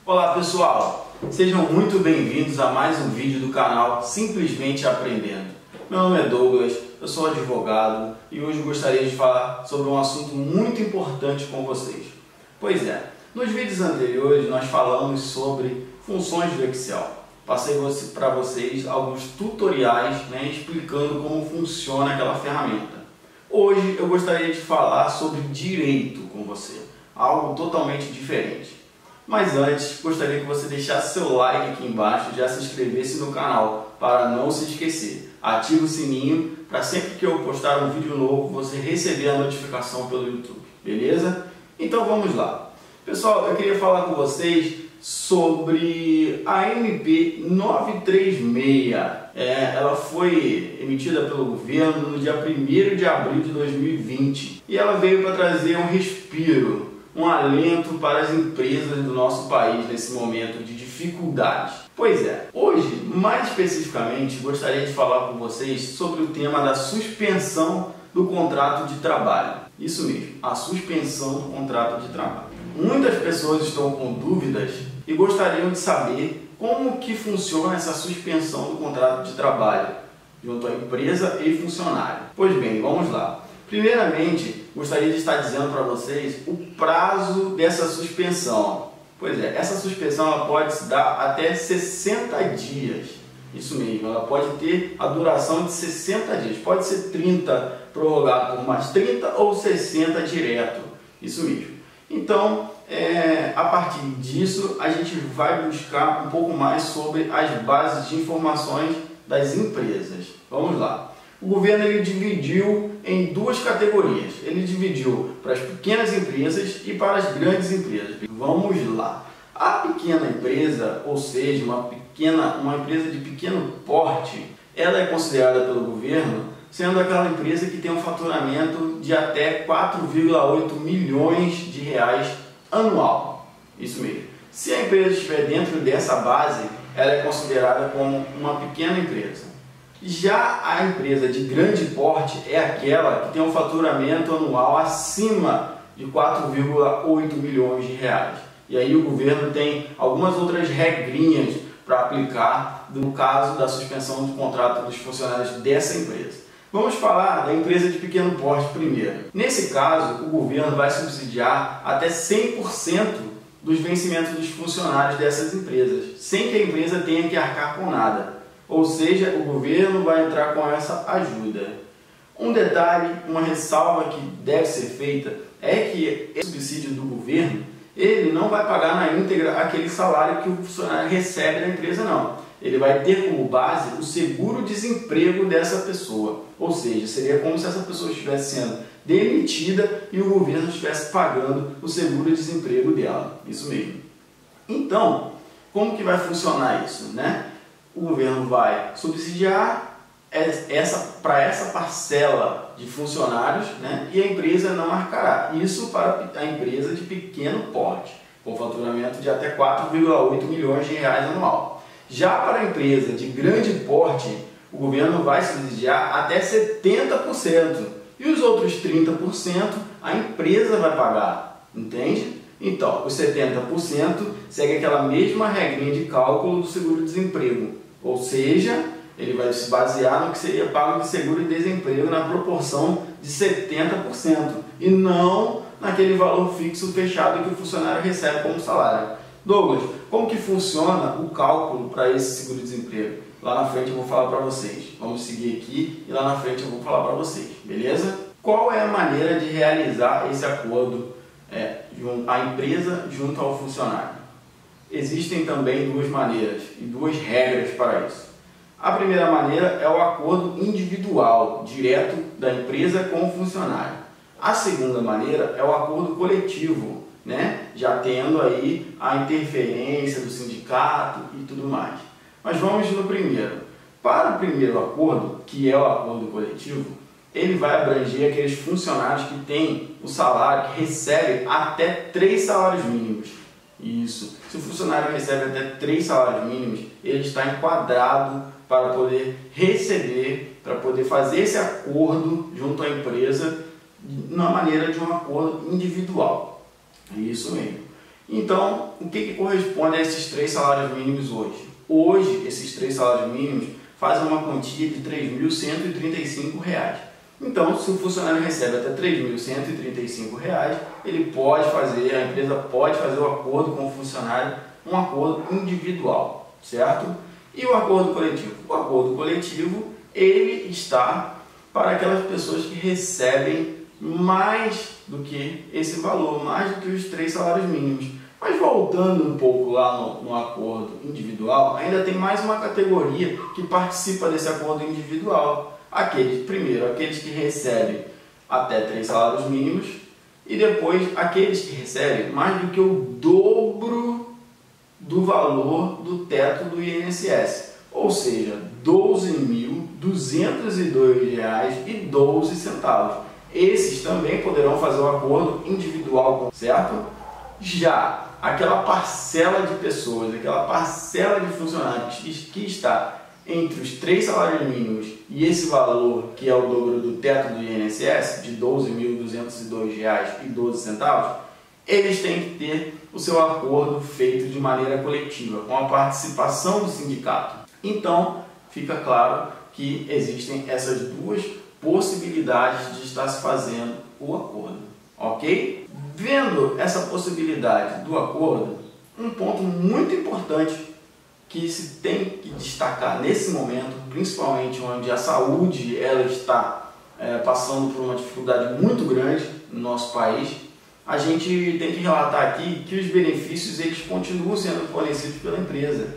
Olá pessoal, sejam muito bem-vindos a mais um vídeo do canal Simplesmente Aprendendo. Meu nome é Douglas, eu sou advogado e hoje gostaria de falar sobre um assunto muito importante com vocês. Pois é, nos vídeos anteriores nós falamos sobre funções do Excel. Passei para vocês alguns tutoriais, explicando como funciona aquela ferramenta. Hoje eu gostaria de falar sobre direito com você, algo totalmente diferente. Mas antes, gostaria que você deixasse seu like aqui embaixo e já se inscrevesse no canal, para não se esquecer. Ative o sininho para sempre que eu postar um vídeo novo, você receber a notificação pelo YouTube, beleza? Então vamos lá. Pessoal, eu queria falar com vocês sobre a MP 936. Ela foi emitida pelo governo no dia 1º de abril de 2020 e ela veio para trazer um respiro, um alento para as empresas do nosso país nesse momento de dificuldade. Pois é, hoje, mais especificamente, gostaria de falar com vocês sobre o tema da suspensão do contrato de trabalho. Isso mesmo, a suspensão do contrato de trabalho. Muitas pessoas estão com dúvidas e gostariam de saber como que funciona essa suspensão do contrato de trabalho junto à empresa e funcionário. Pois bem, vamos lá. Primeiramente, gostaria de estar dizendo para vocês o prazo dessa suspensão. Pois é, essa suspensão ela pode se dar até 60 dias. Isso mesmo, ela pode ter a duração de 60 dias. Pode ser 30 prorrogado por mais 30 ou 60 direto. Isso mesmo. Então, a partir disso, a gente vai buscar um pouco mais sobre as bases de informações das empresas. Vamos lá. O governo ele dividiu em duas categorias. Ele dividiu para as pequenas empresas e para as grandes empresas. Vamos lá. A pequena empresa, ou seja, uma empresa de pequeno porte, ela é considerada pelo governo sendo aquela empresa que tem um faturamento de até 4,8 milhões de reais anual. Isso mesmo. Se a empresa estiver dentro dessa base, ela é considerada como uma pequena empresa. Já a empresa de grande porte é aquela que tem um faturamento anual acima de 4,8 milhões de reais. E aí o governo tem algumas outras regrinhas para aplicar no caso da suspensão do contrato dos funcionários dessa empresa. Vamos falar da empresa de pequeno porte primeiro. Nesse caso, o governo vai subsidiar até 100% dos vencimentos dos funcionários dessas empresas, sem que a empresa tenha que arcar com nada. Ou seja, o governo vai entrar com essa ajuda. Um detalhe, uma ressalva que deve ser feita é que esse subsídio do governo, ele não vai pagar na íntegra aquele salário que o funcionário recebe da empresa, não. Ele vai ter como base o seguro-desemprego dessa pessoa. Ou seja, seria como se essa pessoa estivesse sendo demitida e o governo estivesse pagando o seguro-desemprego dela. Isso mesmo. Então, como que vai funcionar isso, né? O governo vai subsidiar para essa parcela de funcionários, e a empresa não arcará. Isso para a empresa de pequeno porte, com faturamento de até 4,8 milhões de reais anual. Já para a empresa de grande porte, o governo vai subsidiar até 70%. E os outros 30% a empresa vai pagar, entende? Então, os 70% segue aquela mesma regrinha de cálculo do seguro-desemprego. Ou seja, ele vai se basear no que seria pago de seguro-desemprego na proporção de 70% e não naquele valor fixo fechado que o funcionário recebe como salário. Douglas, como que funciona o cálculo para esse seguro-desemprego? Lá na frente eu vou falar para vocês. Vamos seguir aqui e lá na frente eu vou falar para vocês, beleza? Qual é a maneira de realizar esse acordo a empresa junto ao funcionário? Existem também duas maneiras e duas regras para isso. A primeira maneira é o acordo individual, direto da empresa com o funcionário. A segunda maneira é o acordo coletivo, já tendo aí a interferência do sindicato e tudo mais. Mas vamos no primeiro. Para o primeiro acordo, que é o acordo coletivo, ele vai abranger aqueles funcionários que têm o salário, que recebem até 3 salários mínimos. Isso. Se o funcionário recebe até 3 salários mínimos, ele está enquadrado para poder receber, para poder fazer esse acordo junto à empresa na maneira de um acordo individual. Isso mesmo. Então, o que corresponde a esses 3 salários mínimos hoje? Hoje, esses 3 salários mínimos fazem uma quantia de R$ 3.135. Então, se o funcionário recebe até R$ 3.135, ele pode fazer, a empresa pode fazer o acordo com o funcionário, um acordo individual, certo? E o acordo coletivo? O acordo coletivo, ele está para aquelas pessoas que recebem mais do que esse valor, mais do que os 3 salários mínimos. Mas voltando um pouco lá no acordo individual, ainda tem mais uma categoria que participa desse acordo individual. Primeiro, aqueles que recebem até 3 salários mínimos e depois aqueles que recebem mais do que o dobro do valor do teto do INSS, ou seja, R$ 12.202,12. Esses também poderão fazer o acordo individual, certo? Já aquela parcela de pessoas, aquela parcela de funcionários que está entre os 3 salários mínimos e esse valor que é o dobro do teto do INSS, de R$ 12.202,12, eles têm que ter o seu acordo feito de maneira coletiva, com a participação do sindicato. Então, fica claro que existem essas 2 possibilidades de estar se fazendo o acordo, ok? Vendo essa possibilidade do acordo, um ponto muito importante que se tem que destacar nesse momento, principalmente onde a saúde ela está passando por uma dificuldade muito grande no nosso país, a gente tem que relatar aqui que os benefícios eles continuam sendo fornecidos pela empresa.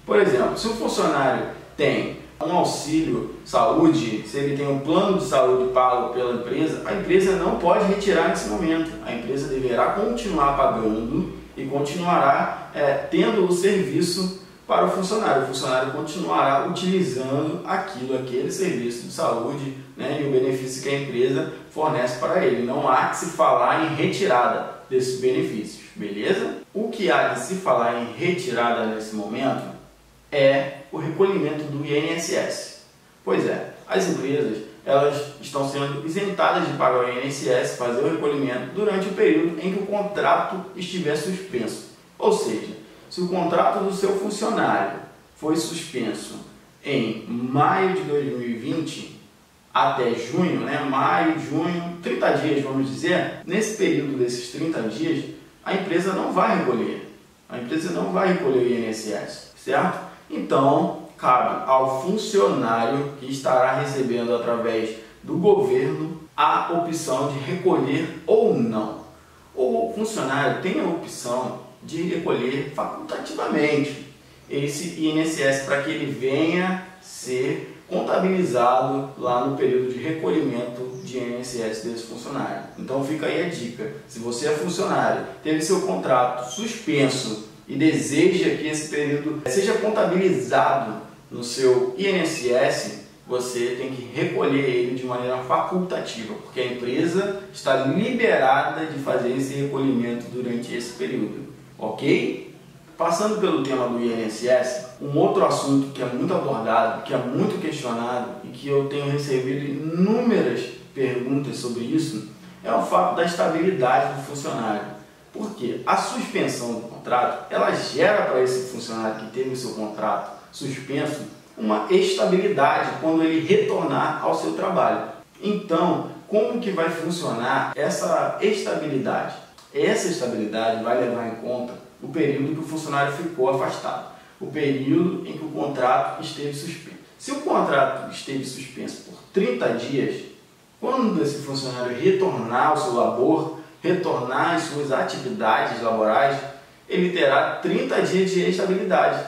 Por exemplo, se o funcionário tem um auxílio saúde, se ele tem um plano de saúde pago pela empresa, a empresa não pode retirar nesse momento. A empresa deverá continuar pagando e continuará tendo o serviço para o funcionário continuará utilizando aquele serviço de saúde, né, e o benefício que a empresa fornece para ele. Não há que se falar em retirada desses benefícios, beleza? O que há de se falar em retirada nesse momento é o recolhimento do INSS. Pois é, as empresas elas estão sendo isentadas de pagar o INSS, fazer o recolhimento durante o período em que o contrato estiver suspenso. Ou seja, se o contrato do seu funcionário foi suspenso em maio de 2020 até junho, maio, junho, 30 dias, vamos dizer, nesse período desses 30 dias, a empresa não vai recolher. A empresa não vai recolher o INSS, certo? Então, cabe ao funcionário que estará recebendo através do governo a opção de recolher ou não. O funcionário tem a opção de recolher facultativamente esse INSS para que ele venha ser contabilizado lá no período de recolhimento de INSS desse funcionário. Então fica aí a dica: se você é funcionário, teve seu contrato suspenso e deseja que esse período seja contabilizado no seu INSS, você tem que recolher ele de maneira facultativa, porque a empresa está liberada de fazer esse recolhimento durante esse período. Ok? Passando pelo tema do INSS, um outro assunto que é muito abordado, que é muito questionado e que eu tenho recebido inúmeras perguntas sobre isso, é o fato da estabilidade do funcionário. Porque a suspensão do contrato, ela gera para esse funcionário que teve o seu contrato suspenso uma estabilidade quando ele retornar ao seu trabalho. Então, como que vai funcionar essa estabilidade? Essa estabilidade vai levar em conta o período que o funcionário ficou afastado, o período em que o contrato esteve suspenso. Se o contrato esteve suspenso por 30 dias, quando esse funcionário retornar ao seu labor, retornar às suas atividades laborais, ele terá 30 dias de estabilidade.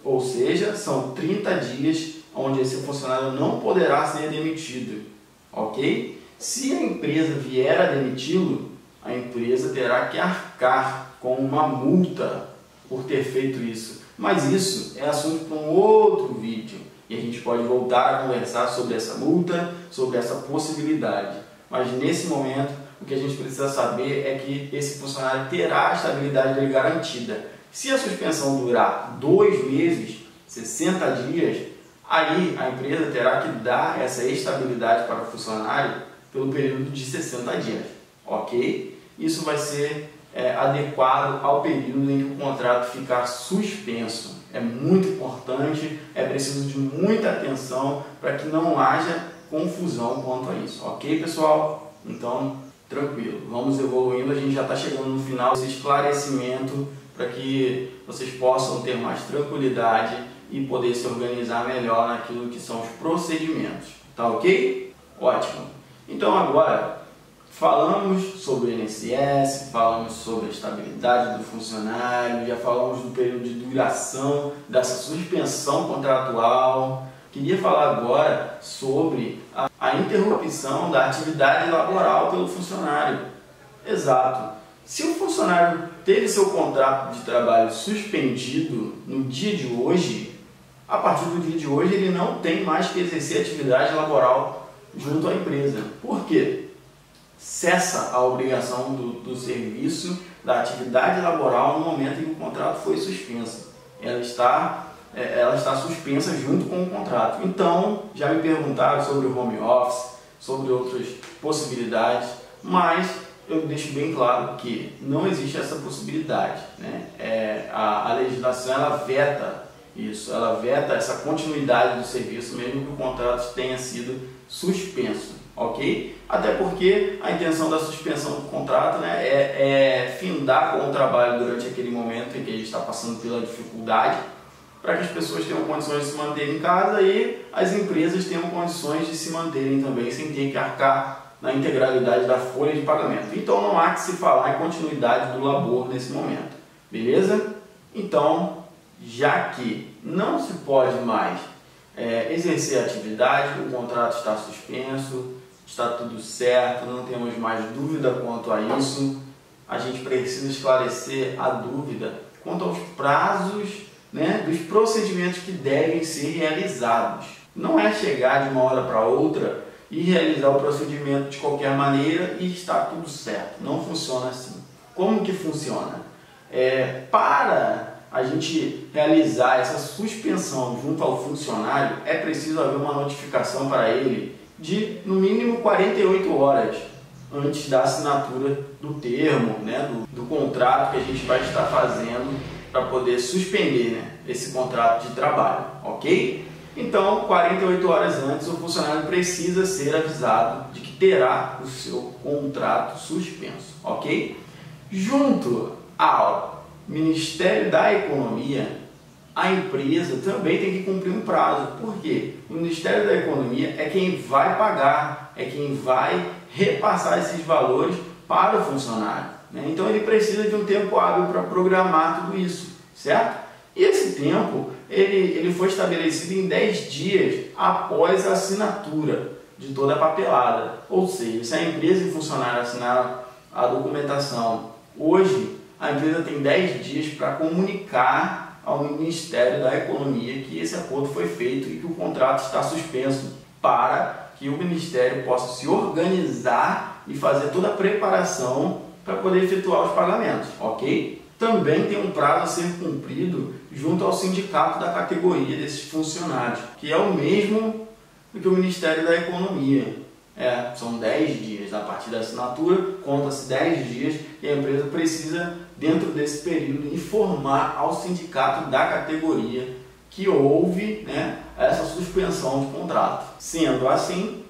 Ou seja, são 30 dias onde esse funcionário não poderá ser demitido. Ok? Se a empresa vier a demiti-lo, a empresa terá que arcar com uma multa por ter feito isso. Mas isso é assunto para um outro vídeo e a gente pode voltar a conversar sobre essa multa, sobre essa possibilidade. Mas nesse momento, o que a gente precisa saber é que esse funcionário terá a estabilidade dele garantida. Se a suspensão durar 2 meses, 60 dias, aí a empresa terá que dar essa estabilidade para o funcionário pelo período de 60 dias. Ok? Isso vai ser adequado ao período em que o contrato ficar suspenso. É muito importante, é preciso de muita atenção para que não haja confusão quanto a isso. Ok, pessoal? Então, tranquilo, vamos evoluindo, a gente já está chegando no final desse esclarecimento para que vocês possam ter mais tranquilidade e poder se organizar melhor naquilo que são os procedimentos. Tá ok? Ótimo! Então agora, falamos sobre o INSS, falamos sobre a estabilidade do funcionário, já falamos do período de duração dessa suspensão contratual. Queria falar agora sobre a interrupção da atividade laboral pelo funcionário. Exato. Se o funcionário teve seu contrato de trabalho suspendido no dia de hoje, a partir do dia de hoje ele não tem mais que exercer atividade laboral junto à empresa. Por quê? Cessa a obrigação do serviço, da atividade laboral no momento em que o contrato foi suspenso. Ela está suspensa junto com o contrato. Então, já me perguntaram sobre o home office, sobre outras possibilidades, mas eu deixo bem claro que não existe essa possibilidade, né? A legislação ela veta isso, ela veta essa continuidade do serviço mesmo que o contrato tenha sido suspenso, ok? Até porque a intenção da suspensão do contrato, né, é findar com o trabalho durante aquele momento em que a gente está passando pela dificuldade, para que as pessoas tenham condições de se manterem em casa e as empresas tenham condições de se manterem também sem ter que arcar na integralidade da folha de pagamento. Então não há que se falar em continuidade do labor nesse momento, beleza? Então, já que não se pode mais exercer a atividade, o contrato está suspenso, está tudo certo, não temos mais dúvida quanto a isso, a gente precisa esclarecer a dúvida quanto aos prazos, né, dos procedimentos que devem ser realizados. Não é chegar de uma hora para outra e realizar o procedimento de qualquer maneira e está tudo certo. Não funciona assim. Como que funciona? Para a gente realizar essa suspensão junto ao funcionário, é preciso haver uma notificação para ele de, no mínimo, 48 horas antes da assinatura do termo, né, do contrato que a gente vai estar fazendo para poder suspender, né, esse contrato de trabalho, ok? Então, 48 horas antes, o funcionário precisa ser avisado de que terá o seu contrato suspenso, ok? Junto ao Ministério da Economia, a empresa também tem que cumprir um prazo. Por quê? O Ministério da Economia é quem vai pagar, é quem vai repassar esses valores para o funcionário, né? Então, ele precisa de um tempo hábil para programar tudo isso, certo? E esse tempo, ele foi estabelecido em 10 dias após a assinatura de toda a papelada. Ou seja, se a empresa e o funcionário assinaram a documentação hoje, a empresa tem 10 dias para comunicar ao Ministério da Economia que esse acordo foi feito e que o contrato está suspenso, para que o Ministério possa se organizar e fazer toda a preparação para poder efetuar os pagamentos, ok? Também tem um prazo a ser cumprido junto ao sindicato da categoria desses funcionários, que é o mesmo do que o Ministério da Economia. São 10 dias, a partir da assinatura, conta-se 10 dias e a empresa precisa, dentro desse período, informar ao sindicato da categoria que houve, né, essa suspensão de contrato. Sendo assim,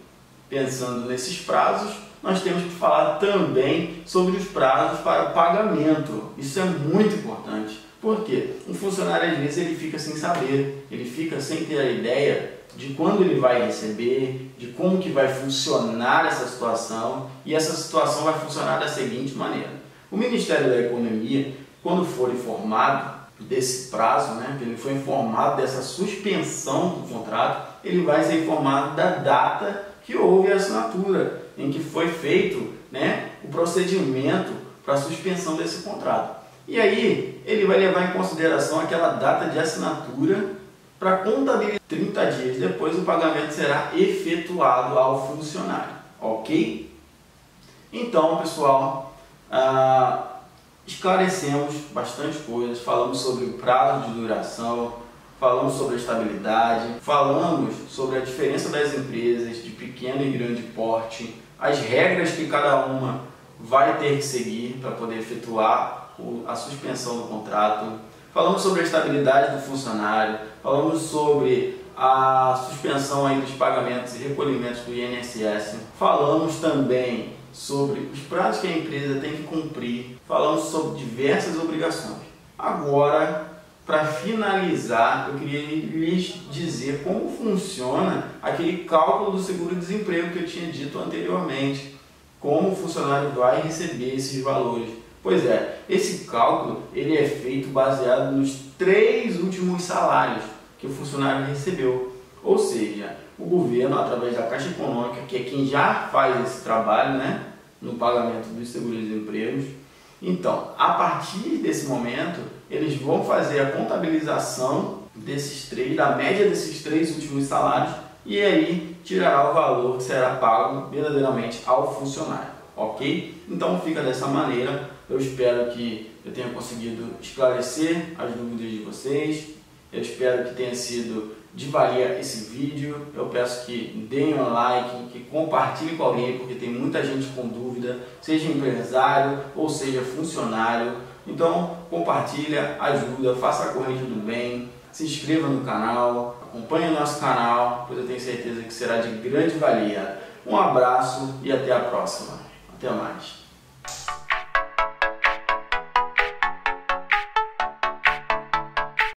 pensando nesses prazos, nós temos que falar também sobre os prazos para pagamento. Isso é muito importante. Por quê? Um funcionário, às vezes, ele fica sem saber, ele fica sem ter a ideia de quando ele vai receber, de como que vai funcionar essa situação, e essa situação vai funcionar da seguinte maneira. O Ministério da Economia, quando for informado desse prazo, né, que ele foi informado dessa suspensão do contrato, ele vai ser informado da data que houve a assinatura, em que foi feito, né, o procedimento para a suspensão desse contrato. E aí ele vai levar em consideração aquela data de assinatura para contabilizar. 30 dias depois o pagamento será efetuado ao funcionário, ok? Então, pessoal, esclarecemos bastante coisas, falamos sobre o prazo de duração, falamos sobre a estabilidade, falamos sobre a diferença das empresas de pequeno e grande porte, as regras que cada uma vai ter que seguir para poder efetuar a suspensão do contrato. Falamos sobre a estabilidade do funcionário, falamos sobre a suspensão aí dos pagamentos e recolhimentos do INSS. Falamos também sobre os prazos que a empresa tem que cumprir. Falamos sobre diversas obrigações. Agora, para finalizar, eu queria lhes dizer como funciona aquele cálculo do seguro-desemprego que eu tinha dito anteriormente. Como o funcionário vai receber esses valores. Pois é, esse cálculo ele é feito baseado nos 3 últimos salários que o funcionário recebeu. Ou seja, o governo, através da Caixa Econômica, que é quem já faz esse trabalho, né, no pagamento dos seguros-desempregos, então, a partir desse momento, eles vão fazer a contabilização da média desses 3 últimos salários e aí tirará o valor que será pago verdadeiramente ao funcionário, ok? Então fica dessa maneira. Eu espero que eu tenha conseguido esclarecer as dúvidas de vocês. Eu espero que tenha sido de valia esse vídeo. Eu peço que deem um like, que compartilhem com alguém, porque tem muita gente com dúvida, seja empresário ou seja funcionário. Então compartilha, ajuda, faça a corrente do bem, se inscreva no canal, acompanhe o nosso canal, pois eu tenho certeza que será de grande valia. Um abraço e até a próxima. Até mais.